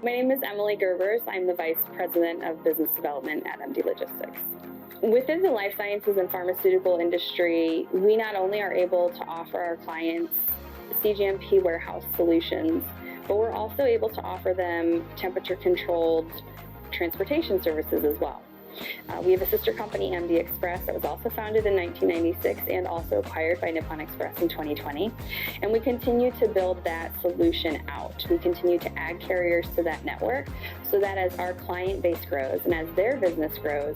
My name is Emily Gerbers. I'm the Vice President of Business Development at MD Logistics. Within the life sciences and pharmaceutical industry, we not only are able to offer our clients CGMP warehouse solutions, but we're also able to offer them temperature-controlled transportation services as well. We have a sister company, MD Express, that was also founded in 1996 and also acquired by Nippon Express in 2020. And we continue to build that solution out. We continue to add carriers to that network so that as our client base grows and as their business grows,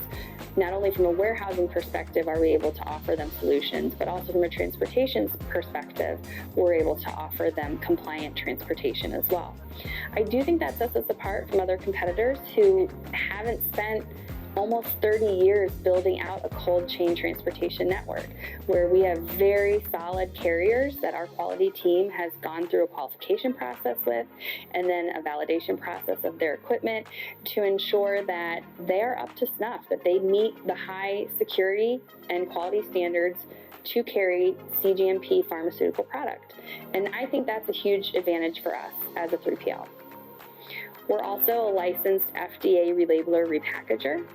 not only from a warehousing perspective are we able to offer them solutions, but also from a transportation perspective, we're able to offer them compliant transportation as well. I do think that sets us apart from other competitors who haven't spent almost 30 years building out a cold chain transportation network, where we have very solid carriers that our quality team has gone through a qualification process with, and then a validation process of their equipment to ensure that they're up to snuff, that they meet the high security and quality standards to carry CGMP pharmaceutical product. And I think that's a huge advantage for us as a 3PL. We're also a licensed FDA relabeler repackager.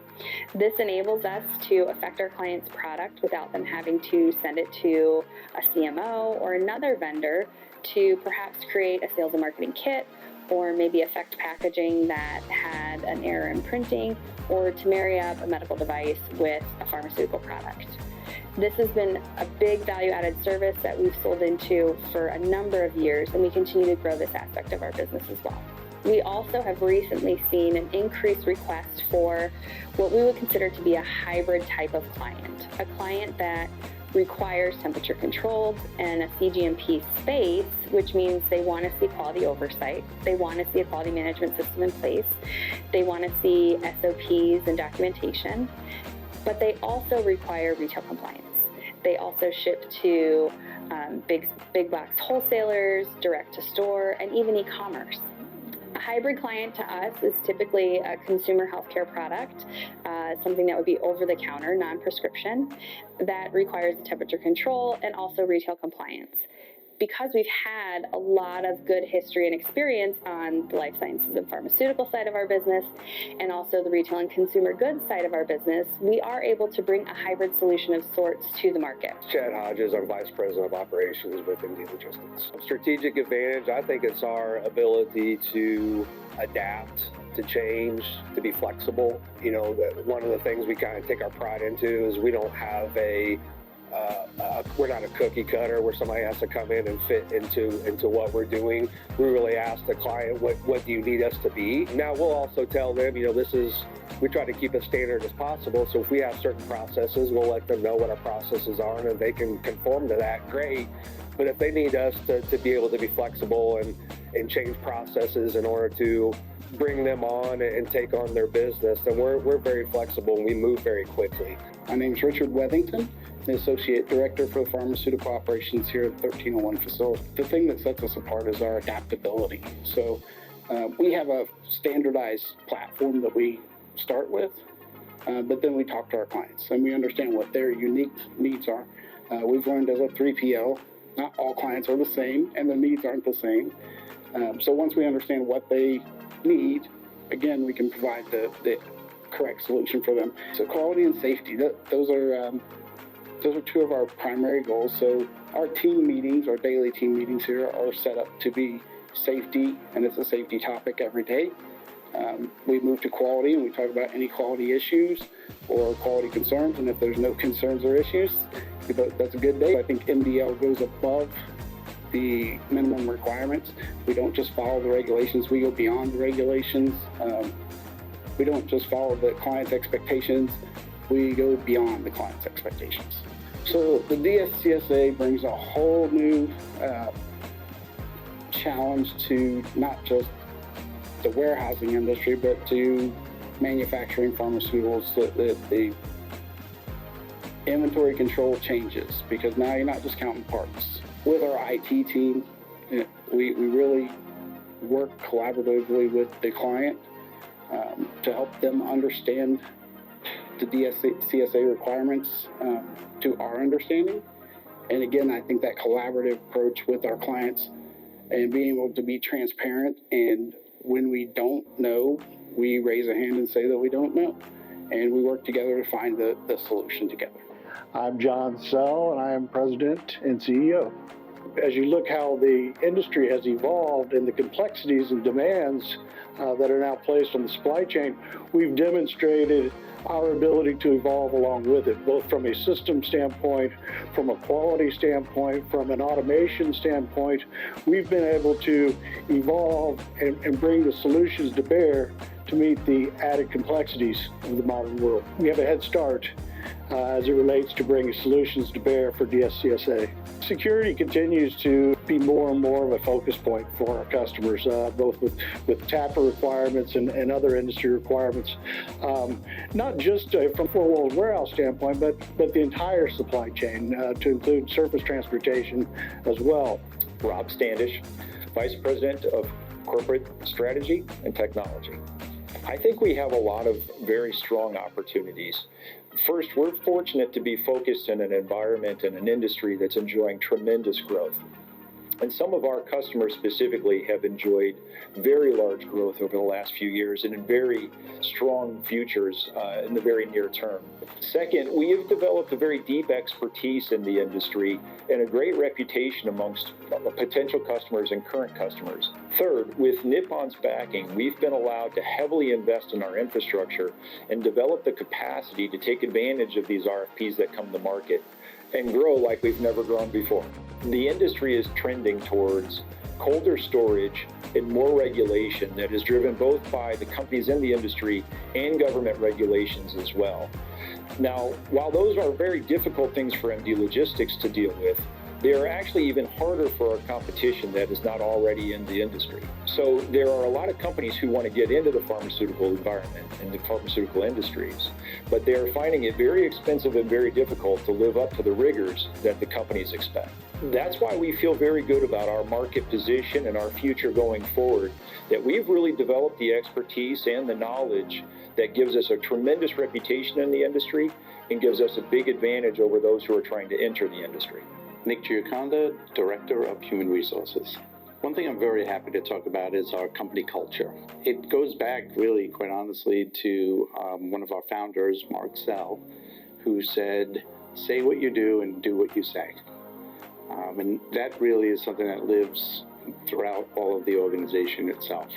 This enables us to affect our client's product without them having to send it to a CMO or another vendor to perhaps create a sales and marketing kit, or maybe affect packaging that had an error in printing, or to marry up a medical device with a pharmaceutical product. This has been a big value-added service that we've sold into for a number of years, and we continue to grow this aspect of our business as well. We also have recently seen an increased request for what we would consider to be a hybrid type of client, a client that requires temperature controlled and a CGMP space, which means they want to see quality oversight, they want to see a quality management system in place, they want to see SOPs and documentation, but they also require retail compliance. They also ship to big box wholesalers, direct to store, and even e-commerce. A hybrid client to us is typically a consumer healthcare product, something that would be over-the-counter, non-prescription, that requires temperature control and also retail compliance. Because we've had a lot of good history and experience on the life sciences and pharmaceutical side of our business, and also the retail and consumer goods side of our business, we are able to bring a hybrid solution of sorts to the market. Chad Hodges, I'm Vice President of Operations with MD Logistics. Strategic advantage, I think it's our ability to adapt, to change, to be flexible. You know, one of the things we kind of take our pride into is we don't have we're not a cookie cutter where somebody has to come in and fit into what we're doing. We really ask the client, what do you need us to be? Now we'll also tell them, you know, we try to keep as standard as possible. So if we have certain processes, we'll let them know what our processes are, and if they can conform to that, great. But if they need us to be able to be flexible and change processes in order to bring them on and take on their business, then we're very flexible and we move very quickly. My name is Richard Wethington, the Associate Director for Pharmaceutical Operations here at the 1301 facility. The thing that sets us apart is our adaptability. So we have a standardized platform that we start with, but then we talk to our clients and we understand what their unique needs are. We've learned as a 3PL, not all clients are the same and the needs aren't the same. So once we understand what they need, again, we can provide the correct solution for them. So quality and safety, those are two of our primary goals. So our team meetings, our daily team meetings here are set up to be safety, and it's a safety topic every day. We move to quality and we talk about any quality issues or quality concerns, and if there's no concerns or issues, that's a good day. I think MDL goes above the minimum requirements. We don't just follow the regulations, we go beyond the regulations. We don't just follow the client's expectations, we go beyond the client's expectations. So the DSCSA brings a whole new challenge to not just the warehousing industry, but to manufacturing pharmaceuticals. The inventory control changes because now you're not just counting parts. With our IT team, we really work collaboratively with the client to help them understand the DSCSA requirements to our understanding. And again, I think that collaborative approach with our clients and being able to be transparent and When we don't know, we raise a hand and say that we don't know. And we work together to find the solution together. I'm John Sell, and I am President and CEO. As you look how the industry has evolved and the complexities and demands that are now placed on the supply chain, we've demonstrated our ability to evolve along with it, both from a system standpoint, from a quality standpoint, from an automation standpoint. We've been able to evolve and bring the solutions to bear to meet the added complexities of the modern world. We have a head start as it relates to bringing solutions to bear for DSCSA. Security continues to be more and more of a focus point for our customers, both with TAPA requirements and other industry requirements, not just from a four-walled warehouse standpoint, but the entire supply chain to include surface transportation as well. Rob Standish, Vice President of Corporate Strategy and Technology. I think we have a lot of very strong opportunities. First, we're fortunate to be focused in an environment and an industry that's enjoying tremendous growth. And some of our customers specifically have enjoyed very large growth over the last few years and in very strong futures in the very near term. Second, we have developed a very deep expertise in the industry and a great reputation amongst potential customers and current customers. Third, with Nippon's backing, we've been allowed to heavily invest in our infrastructure and develop the capacity to take advantage of these RFPs that come to market and grow like we've never grown before. The industry is trending towards colder storage and more regulation that is driven both by the companies in the industry and government regulations as well. Now, while those are very difficult things for MD Logistics to deal with, they are actually even harder for our competition that is not already in the industry. So there are a lot of companies who want to get into the pharmaceutical environment and the pharmaceutical industries, but they are finding it very expensive and very difficult to live up to the rigors that the companies expect. That's why we feel very good about our market position and our future going forward, that we've really developed the expertise and the knowledge that gives us a tremendous reputation in the industry and gives us a big advantage over those who are trying to enter the industry. Nick Gioconda, Director of Human Resources. One thing I'm very happy to talk about is our company culture. It goes back really, quite honestly, to one of our founders, Mark Sell, who said, say what you do and do what you say. And that really is something that lives throughout all of the organization itself.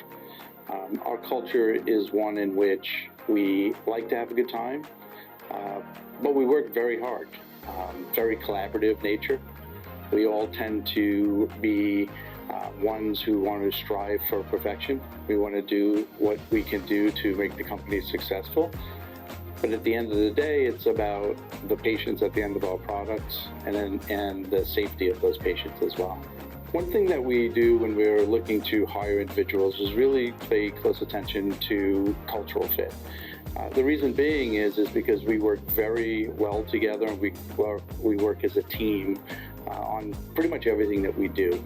Our culture is one in which we like to have a good time, but we work very hard. Very collaborative nature. We all tend to be ones who want to strive for perfection. We want to do what we can do to make the company successful. But at the end of the day, it's about the patients at the end of our products and the safety of those patients as well. One thing that we do when we're looking to hire individuals is really pay close attention to cultural fit. The reason being is because we work very well together and we work as a team on pretty much everything that we do.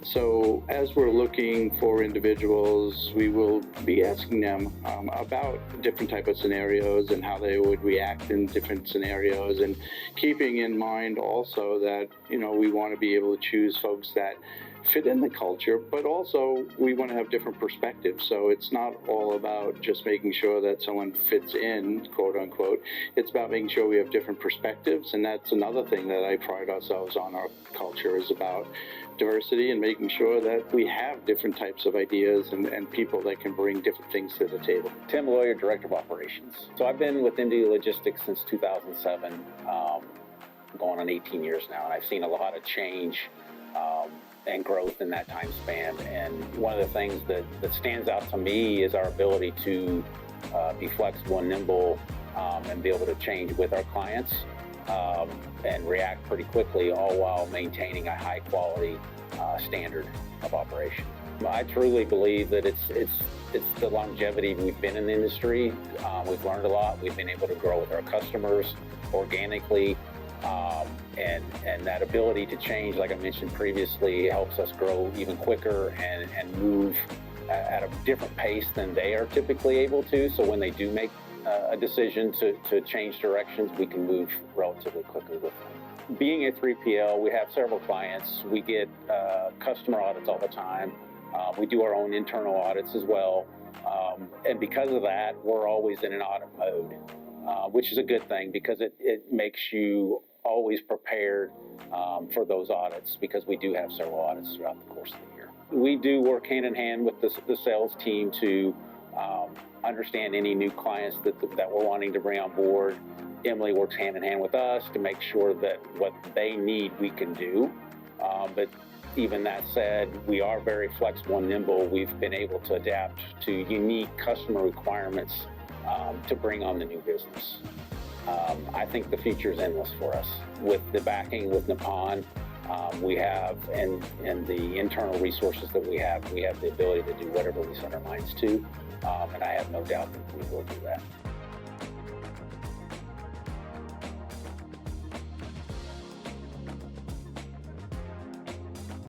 So as we're looking for individuals, we will be asking them about different type of scenarios and how they would react in different scenarios, and keeping in mind also that, you know, we want to be able to choose folks that fit in the culture, but also we want to have different perspectives. So it's not all about just making sure that someone fits in, quote unquote. It's about making sure we have different perspectives, and that's another thing that I pride ourselves on. Our culture is about diversity and making sure that we have different types of ideas and people that can bring different things to the table. Tim Lawyer, Director of Operations. So I've been with MD Logistics since 2007, going on 18 years now, and I've seen a lot of change and growth in that time span. And one of the things that stands out to me is our ability to be flexible and nimble and be able to change with our clients and react pretty quickly, all while maintaining a high quality standard of operation. I truly believe that it's the longevity we've been in the industry. We've learned a lot. We've been able to grow with our customers organically. And that ability to change, like I mentioned previously, helps us grow even quicker and move at a different pace than they are typically able to. So when they do make a decision to change directions, we can move relatively quickly with them. Being a 3PL, we have several clients. We get customer audits all the time. We do our own internal audits as well. And because of that, we're always in an audit mode, which is a good thing because it makes you always prepared for those audits, because we do have several audits throughout the course of the year. We do work hand in hand with the sales team to understand any new clients that we're wanting to bring on board. Emily works hand in hand with us to make sure that what they need we can do. But even that said, we are very flexible and nimble. We've been able to adapt to unique customer requirements to bring on the new business. I think the future is endless for us. With the backing with Nippon, we have, and the internal resources that we have the ability to do whatever we set our minds to, and I have no doubt that we will do that.